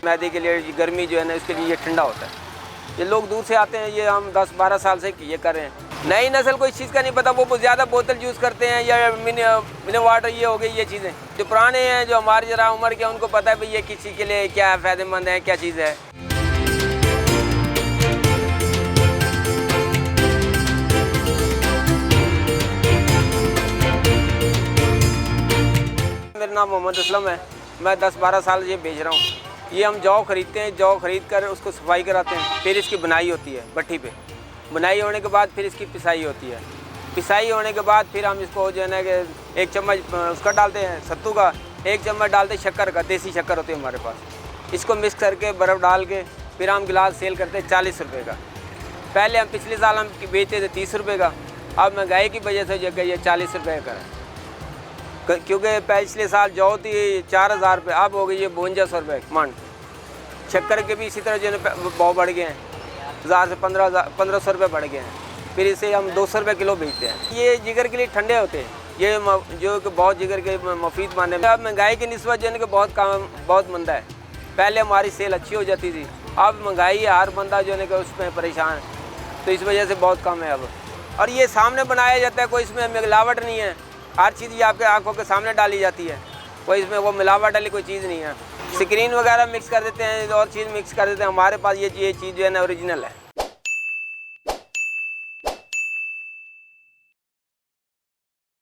मैदे के लिए गर्मी जो है ना उसके लिए ये ठंडा होता है। ये लोग दूर से आते हैं, ये हम 10-12 साल से ये कर रहे हैं। नई नस्ल को इस चीज़ का नहीं पता, वो ज़्यादा बोतल यूज़ करते हैं या मिनी वाटर, ये हो गई ये चीज़ें। जो पुराने हैं, जो हमारी ज़रा उम्र के, उनको पता है भाई ये किस चीज़ के लिए क्या फ़ायदेमंद है, क्या चीज़ है। मेरा नाम मोहम्मद असलम है। मैं 10-12 साल ये बेच रहा हूँ। ये हम जौ खरीदते हैं, जौ खरीद कर उसको सफाई कराते हैं, फिर इसकी बुनाई होती है भट्ठी पे। बुनाई होने के बाद फिर इसकी पिसाई होती है। पिसाई होने के बाद फिर हम इसको जो है ना कि 1 चम्मच उसका डालते हैं सत्तू का, 1 चम्मच डालते हैं शक्कर का, देसी शक्कर होती है हमारे पास। इसको मिक्स करके बर्फ़ डाल के फिर हम गिलास सेल करते हैं 40 रुपये का। पहले हम पिछले साल हम बेचते थे 30 रुपये का, अब महंगाई की वजह से जगह ये 40 रुपये का है। क्योंकि पिछले साल जौ थी 4000 रुपये, अब हो गई ये 5200 रुपये मन। शक्कर के भी इसी तरह जो है भाव बढ़ गए हैं, 1000 से 1500 रुपये बढ़ गए हैं। फिर इसे हम 200 रुपये किलो बेचते हैं। ये जिगर के लिए ठंडे होते हैं, ये जो कि बहुत जिगर के मुफीद माने। अब महंगाई की निस्बत जो है कि बहुत मंदा है। पहले हमारी सेल अच्छी हो जाती थी, अब महंगाई है, हर बंदा जो है कि उसमें परेशान है, तो इस वजह से बहुत कम है अब। और ये सामने बनाया जाता है, कोई इसमें मिलावट नहीं है। हर चीज़ ये आपके आंखों के सामने डाली जाती है, कोई इसमें वो मिलावट वाली कोई चीज़ नहीं है। स्क्रीन वगैरह मिक्स कर देते हैं और चीज़ मिक्स कर देते हैं। हमारे पास ये चीज़ जो है ना ओरिजिनल है।